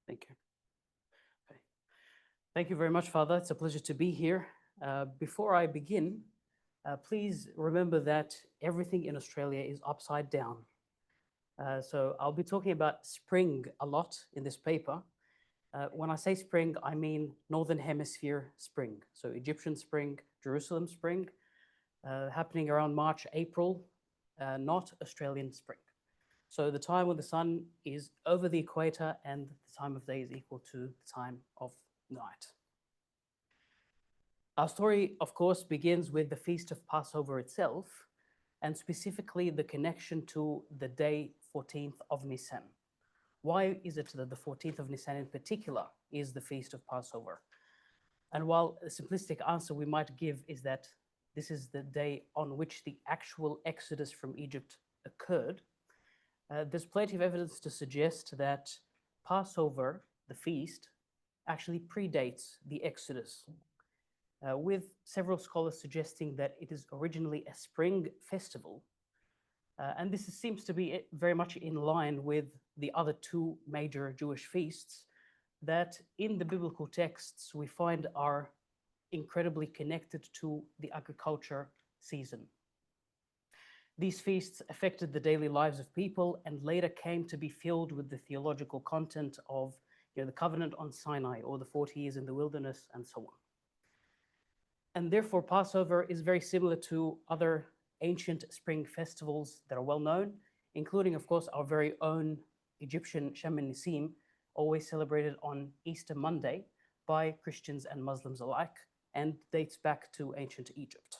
Thank you. Okay. Thank you very much, Father. It's a pleasure to be here. Before I begin, please remember that everything in Australia is upside down. So I'll be talking about spring a lot in this paper. When I say spring, I mean Northern Hemisphere spring. So Egyptian spring, Jerusalem spring, happening around March, April, not Australian spring. So the time when the sun is over the equator and the time of day is equal to the time of night. Our story, of course, begins with the Feast of Passover itself, and specifically the connection to the day 14th of Nisan. Why is it that the 14th of Nisan in particular is the Feast of Passover? And while a simplistic answer we might give is that this is the day on which the actual exodus from Egypt occurred, there's plenty of evidence to suggest that Passover, the feast, actually predates the Exodus, with several scholars suggesting that it is originally a spring festival. And this seems to be very much in line with the other two major Jewish feasts that in the biblical texts we find are incredibly connected to the agriculture season. These feasts affected the daily lives of people and later came to be filled with the theological content of the covenant on Sinai or the 40 years in the wilderness and so on. And therefore, Passover is very similar to other ancient spring festivals that are well known, including, of course, our very own Egyptian Shem Nisim, always celebrated on Easter Monday by Christians and Muslims alike, and dates back to ancient Egypt.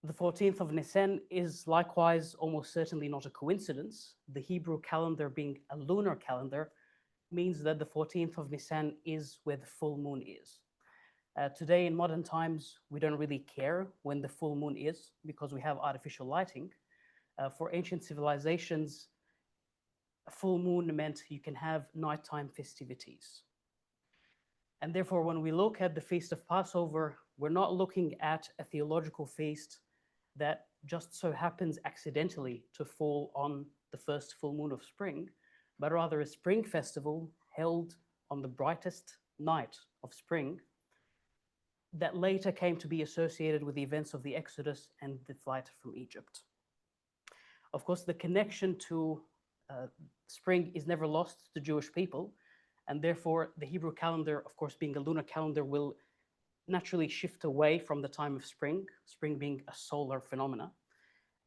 The 14th of Nisan is likewise almost certainly not a coincidence. The Hebrew calendar being a lunar calendar means that the 14th of Nisan is where the full moon is. Today in modern times, we don't really care when the full moon is because we have artificial lighting. For ancient civilizations, a full moon meant you can have nighttime festivities. And therefore, when we look at the Feast of Passover, we're not looking at a theological feast that just so happens accidentally to fall on the first full moon of spring, but rather a spring festival held on the brightest night of spring that later came to be associated with the events of the Exodus and the flight from Egypt. Of course, the connection to spring is never lost to the Jewish people, and therefore the Hebrew calendar, of course, being a lunar calendar, will naturally shift away from the time of spring, spring being a solar phenomena.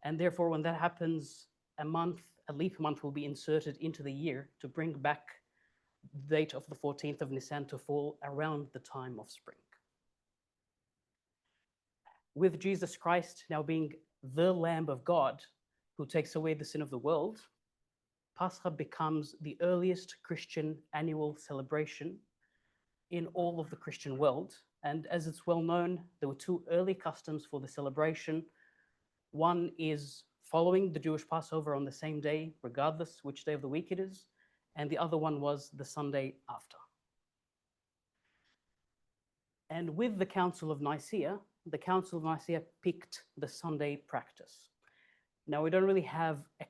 And therefore, when that happens, a leap month will be inserted into the year to bring back the date of the 14th of Nisan to fall around the time of spring. With Jesus Christ now being the Lamb of God who takes away the sin of the world, Pascha becomes the earliest Christian annual celebration in all of the Christian world. And as it's well known, there were two early customs for the celebration. One is following the Jewish Passover on the same day, regardless which day of the week it is, and the other one was the Sunday after. And with the Council of Nicaea, the Council of Nicaea picked the Sunday practice. Now, we don't really have a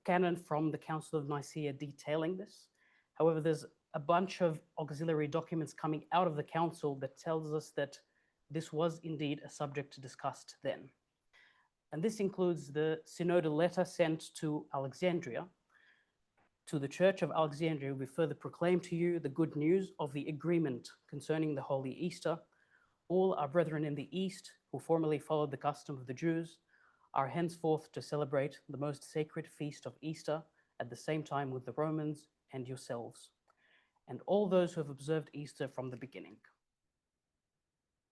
canon from the Council of Nicaea detailing this. However, there's a bunch of auxiliary documents coming out of the council that tells us that this was indeed a subject discussed then. And this includes the synodal letter sent to Alexandria. To the Church of Alexandria, we further proclaim to you the good news of the agreement concerning the Holy Easter. All our brethren in the East, who formerly followed the custom of the Jews, are henceforth to celebrate the most sacred feast of Easter at the same time with the Romans and yourselves, and all those who have observed Easter from the beginning.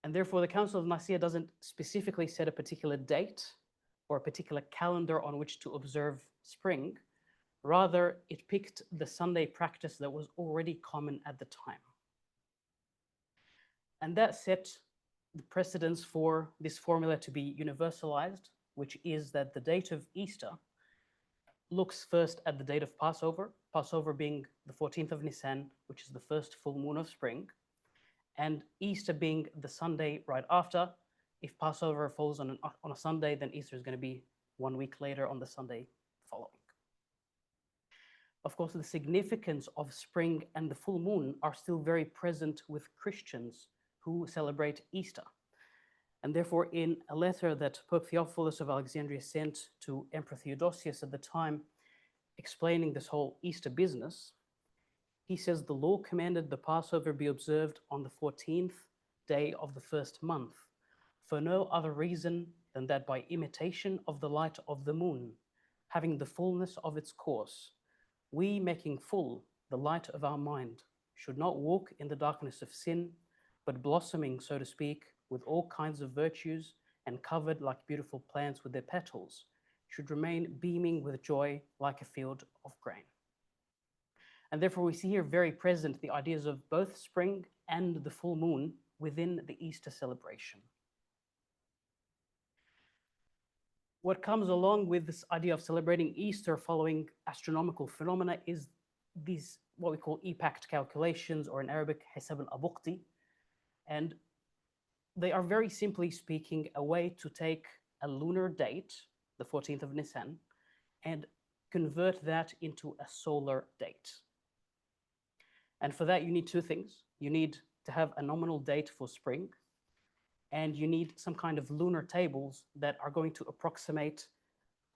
And therefore, the Council of Nicaea doesn't specifically set a particular date or a particular calendar on which to observe spring. Rather, it picked the Sunday practice that was already common at the time. And that set the precedence for this formula to be universalized, which is that the date of Easter looks first at the date of Passover, Passover being the 14th of Nisan, which is the first full moon of spring, and Easter being the Sunday right after. If Passover falls on a Sunday, then Easter is going to be 1 week later on the Sunday following. Of course, the significance of spring and the full moon are still very present with Christians who celebrate Easter. And therefore, in a letter that Pope Theophilus of Alexandria sent to Emperor Theodosius at the time, explaining this whole Easter business, he says the law commanded the Passover be observed on the 14th day of the first month, for no other reason than that by imitation of the light of the moon, having the fullness of its course, we, making full the light of our mind, should not walk in the darkness of sin, but blossoming, so to speak, with all kinds of virtues and covered like beautiful plants with their petals, should remain beaming with joy like a field of grain. And therefore we see here very present the ideas of both spring and the full moon within the Easter celebration. What comes along with this idea of celebrating Easter following astronomical phenomena is these, what we call Epact calculations, or in Arabic, حساب الأبقطي. And they are, very simply speaking, a way to take a lunar date, the 14th of Nisan, and convert that into a solar date. And for that, you need two things. You need to have a nominal date for spring, and you need some kind of lunar tables that are going to approximate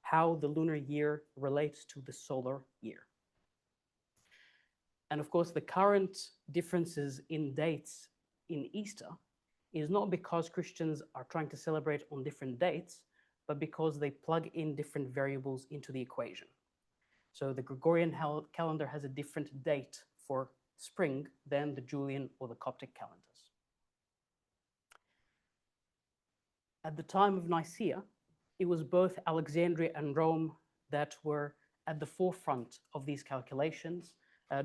how the lunar year relates to the solar year. And of course, the current differences in dates in Easter is not because Christians are trying to celebrate on different dates, but because they plug in different variables into the equation. So the Gregorian calendar has a different date for spring than the Julian or the Coptic calendars. At the time of Nicaea, it was both Alexandria and Rome that were at the forefront of these calculations,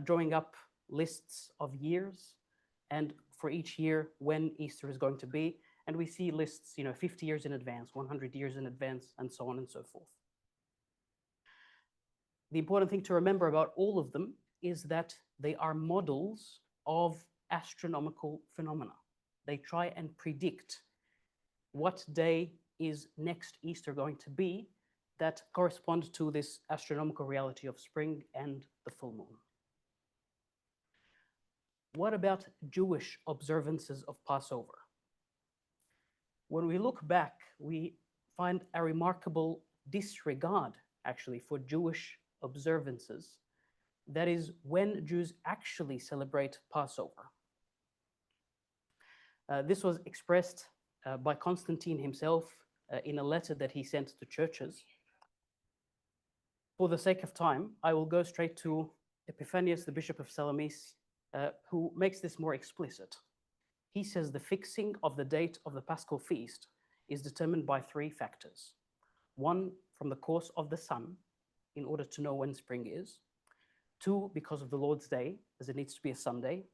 drawing up lists of years, and for each year when Easter is going to be. And we see lists, 50 years in advance, 100 years in advance, and so on and so forth. The important thing to remember about all of them is that they are models of astronomical phenomena. They try and predict what day is next Easter going to be that corresponds to this astronomical reality of spring and the full moon. What about Jewish observances of Passover? When we look back, we find a remarkable disregard, actually, for Jewish observances. That is, when Jews actually celebrate Passover. This was expressed by Constantine himself in a letter that he sent to churches. For the sake of time, I will go straight to Epiphanius, the Bishop of Salamis, who makes this more explicit. He says the fixing of the date of the Paschal feast is determined by three factors. One, from the course of the sun, in order to know when spring is. Two, because of the Lord's Day, as it needs to be a Sunday.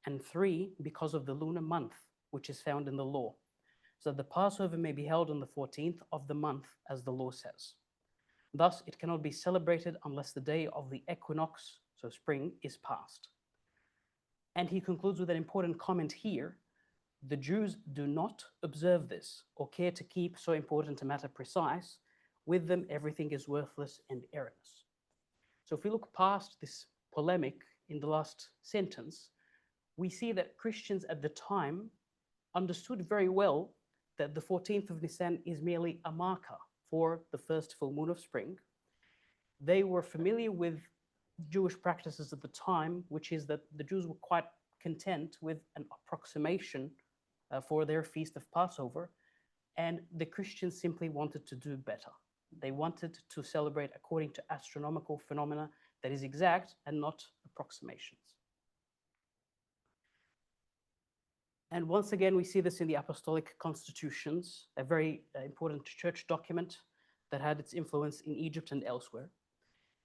And three, because of the lunar month, which is found in the law. So the Passover may be held on the 14th of the month, as the law says. Thus, it cannot be celebrated unless the day of the equinox, so spring, is past. And he concludes with an important comment here. The Jews do not observe this or care to keep so important a matter precise. With them, everything is worthless and erroneous. So if we look past this polemic in the last sentence, we see that Christians at the time understood very well that the 14th of Nisan is merely a marker for the first full moon of spring. They were familiar with Jewish practices at the time, which is that the Jews were quite content with an approximation for their feast of Passover, and the Christians simply wanted to do better. They wanted to celebrate according to astronomical phenomena that is exact and not approximations. And once again, we see this in the Apostolic Constitutions, a very important church document that had its influence in Egypt and elsewhere.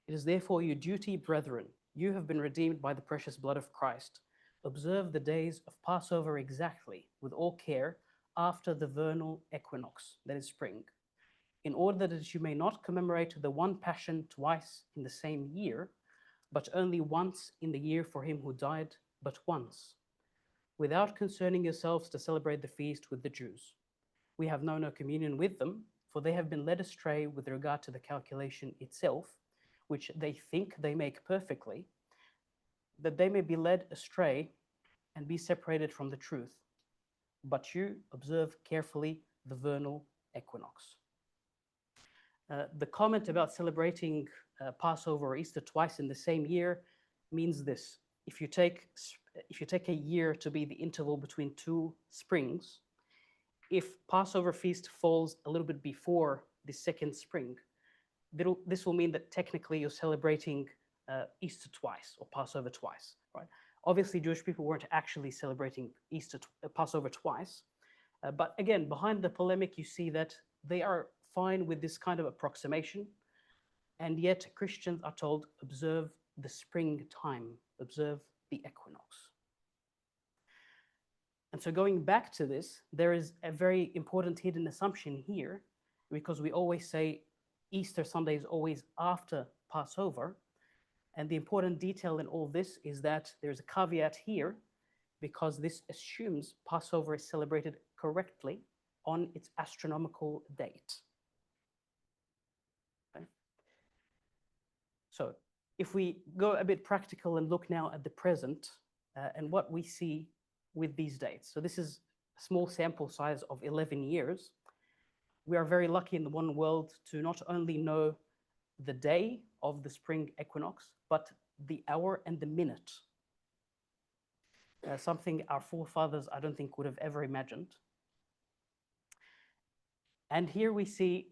It is therefore your duty, brethren, you have been redeemed by the precious blood of Christ, observe the days of Passover exactly, with all care, after the vernal equinox, that is spring, in order that you may not commemorate the one passion twice in the same year, but only once in the year for him who died but once, without concerning yourselves to celebrate the feast with the Jews. We have known no communion with them, for they have been led astray with regard to the calculation itself, which they think they make perfectly, that they may be led astray and be separated from the truth. But you observe carefully the vernal equinox. The comment about celebrating Passover or Easter twice in the same year means this. If you take a year to be the interval between two springs, if Passover feast falls a little bit before the second spring, this will mean that technically you're celebrating Easter twice or Passover twice, right? Obviously, Jewish people weren't actually celebrating Passover twice, but again, behind the polemic, you see that they are fine with this kind of approximation, and yet Christians are told, observe the spring time, observe the equinox. And so going back to this, there is a very important hidden assumption here, because we always say Easter Sunday is always after Passover. And the important detail in all this is that there's a caveat here, because this assumes Passover is celebrated correctly on its astronomical date. Okay. So if we go a bit practical and look now at the present and what we see with these dates. So this is a small sample size of 11 years. We are very lucky in the modern world to not only know the day of the spring equinox, but the hour and the minute. Something our forefathers, I don't think, would have ever imagined. And here we see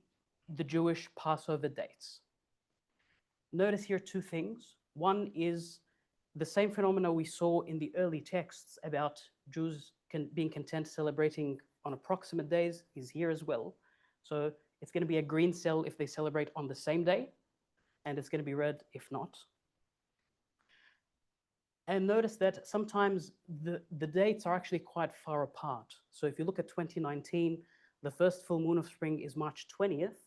the Jewish Passover dates. Notice here two things. One is the same phenomena we saw in the early texts about Jews being content celebrating on approximate days is here as well. So it's going to be a green cell if they celebrate on the same day, and it's going to be red if not. And notice that sometimes the dates are actually quite far apart. So if you look at 2019, the first full moon of spring is March 20th,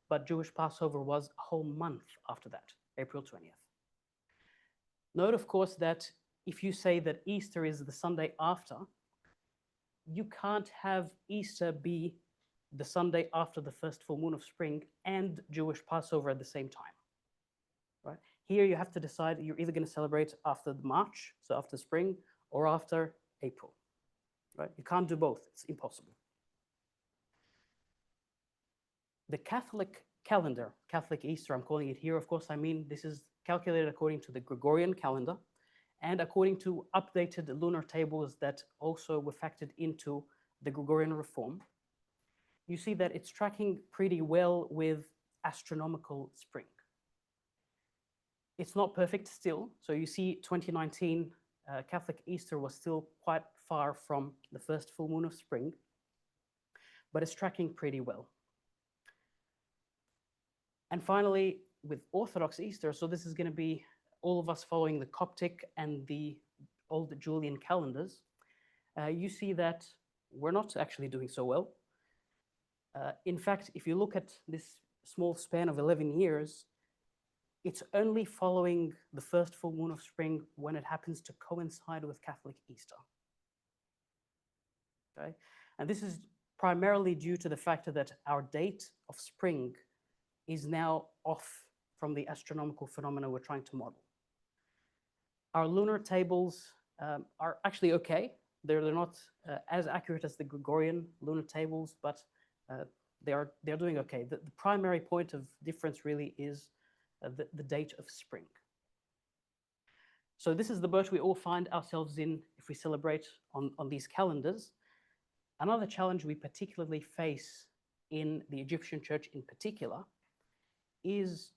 but Jewish Passover was a whole month after that, April 20th. Note, of course, that if you say that Easter is the Sunday after, you can't have Easter be the Sunday after the first full moon of spring and Jewish Passover at the same time, right? Here you have to decide you're either going to celebrate after March, so after spring, or after April, right? You can't do both, it's impossible. The Catholic calendar, Catholic Easter, I'm calling it here, of course, I mean, this is calculated according to the Gregorian calendar and according to updated lunar tables that also were factored into the Gregorian reform. You see that it's tracking pretty well with astronomical spring. It's not perfect still. So you see 2019 Catholic Easter was still quite far from the first full moon of spring, but it's tracking pretty well. And finally, with Orthodox Easter, so this is going to be all of us following the Coptic and the old Julian calendars, you see that we're not actually doing so well. In fact, if you look at this small span of 11 years, it's only following the first full moon of spring when it happens to coincide with Catholic Easter. Okay? And this is primarily due to the fact that our date of spring is now off from the astronomical phenomena we're trying to model. Our lunar tables are actually okay. They're not as accurate as the Gregorian lunar tables, but they're doing okay. The primary point of difference really is the date of spring. So this is the boat we all find ourselves in if we celebrate on these calendars. Another challenge we particularly face in the Egyptian church in particular is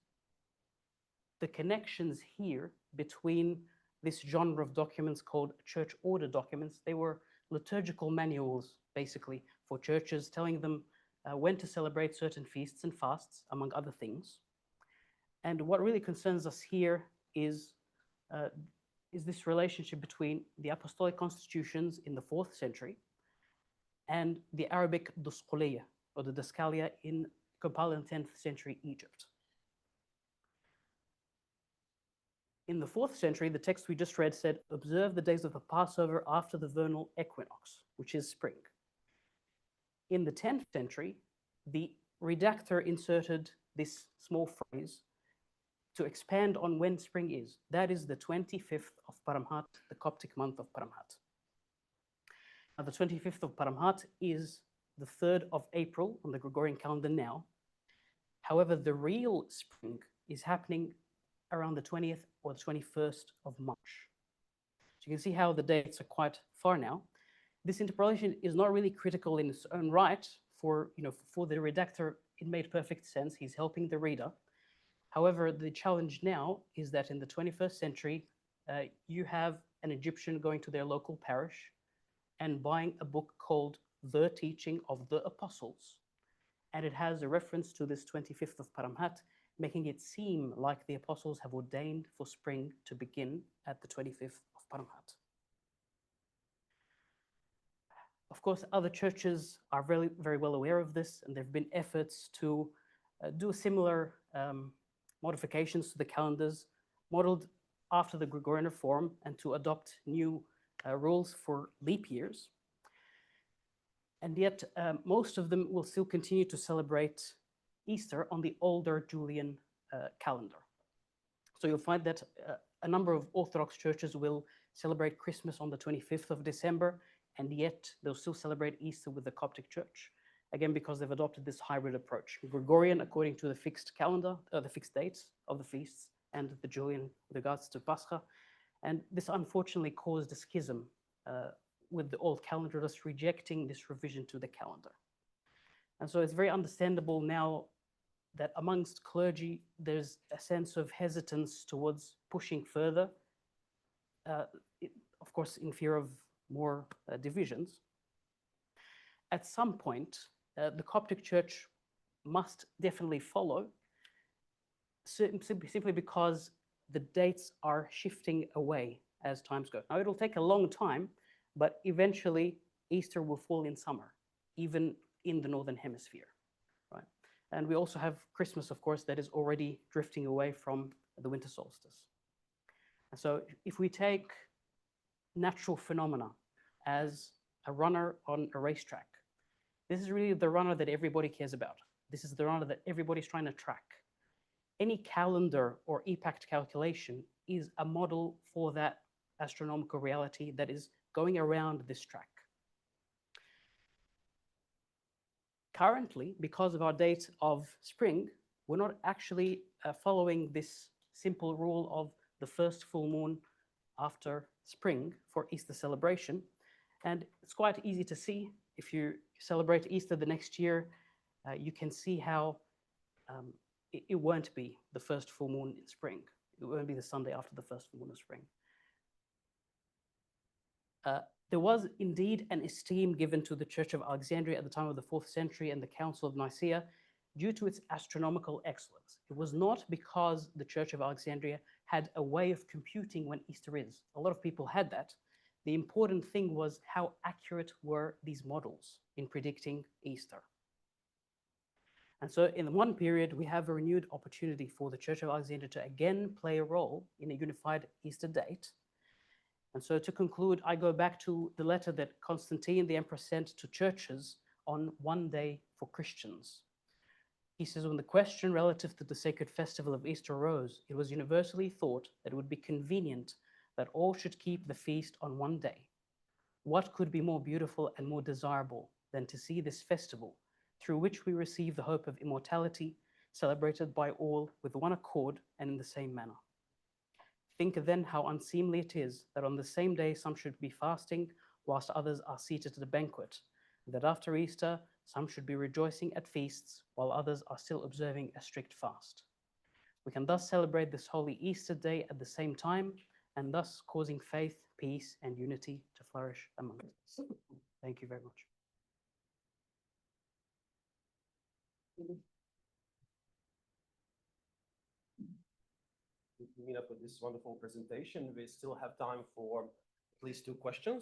the connections here between this genre of documents called church order documents. They were liturgical manuals, basically, for churches, telling them when to celebrate certain feasts and fasts, among other things. And what really concerns us here is is this relationship between the apostolic constitutions in the 4th century and the Arabic Dusquliya, or the Dascalia compiled in 10th century Egypt. In the 4th century, the text we just read said, observe the days of the Passover after the vernal equinox, which is spring. In the 10th century, the redactor inserted this small phrase to expand on when spring is. That is the 25th of Paramhat, the Coptic month of Paramhat. Now, the 25th of Paramhat is the 3rd of April on the Gregorian calendar now. However, the real spring is happening around the 20th or the 21st of March. So you can see how the dates are quite far now. This interpolation is not really critical in its own right. For the redactor, it made perfect sense. He's helping the reader. However, the challenge now is that in the 21st century, you have an Egyptian going to their local parish and buying a book called The Teaching of the Apostles. And it has a reference to this 25th of Paramhat, making it seem like the apostles have ordained for spring to begin at the 25th of Paramhat. Of course, other churches are very, very well aware of this, and there have been efforts to do similar modifications to the calendars, modeled after the Gregorian reform, and to adopt new rules for leap years. And yet, most of them will still continue to celebrate Easter on the older Julian calendar. So you'll find that a number of Orthodox churches will celebrate Christmas on the 25th of December, and yet they'll still celebrate Easter with the Coptic Church, again, because they've adopted this hybrid approach. Gregorian, according to the fixed calendar, the fixed dates of the feasts, and the Julian with regards to Pascha. And this unfortunately caused a schism with the old calendar, thus rejecting this revision to the calendar. And so it's very understandable now that amongst clergy, there's a sense of hesitance towards pushing further, of course, in fear of more divisions. At some point, the Coptic Church must definitely follow, simply because the dates are shifting away as times go. Now, it'll take a long time, but eventually Easter will fall in summer, even in the Northern Hemisphere, right? And we also have Christmas, of course, that is already drifting away from the winter solstice. And so if we take natural phenomena as a runner on a racetrack, this is really the runner that everybody cares about. This is the runner that everybody's trying to track. Any calendar or Epact calculation is a model for that astronomical reality that is going around this track. Currently, because of our date of spring, we're not actually following this simple rule of the first full moon after spring for Easter celebration. And it's quite easy to see. If you celebrate Easter the next year, you can see how it won't be the first full moon in spring. It won't be the Sunday after the first full moon of spring. There was indeed an esteem given to the Church of Alexandria at the time of the 4th century and the Council of Nicaea due to its astronomical excellence. It was not because the Church of Alexandria had a way of computing when Easter is. A lot of people had that. The important thing was how accurate were these models in predicting Easter. And so in one period, we have a renewed opportunity for the Church of Alexandria to again play a role in a unified Easter date. And so to conclude, I go back to the letter that Constantine the Emperor sent to churches on one day for Christians. He says, when the question relative to the sacred festival of Easter arose, it was universally thought that it would be convenient that all should keep the feast on one day. What could be more beautiful and more desirable than to see this festival, through which we receive the hope of immortality, celebrated by all with one accord and in the same manner? Think then how unseemly it is that on the same day some should be fasting, whilst others are seated at a banquet, and that after Easter some should be rejoicing at feasts, while others are still observing a strict fast. We can thus celebrate this holy Easter day at the same time, and thus causing faith, peace, and unity to flourish among us. Thank you very much. Mina, for this wonderful presentation. We still have time for at least 2 questions.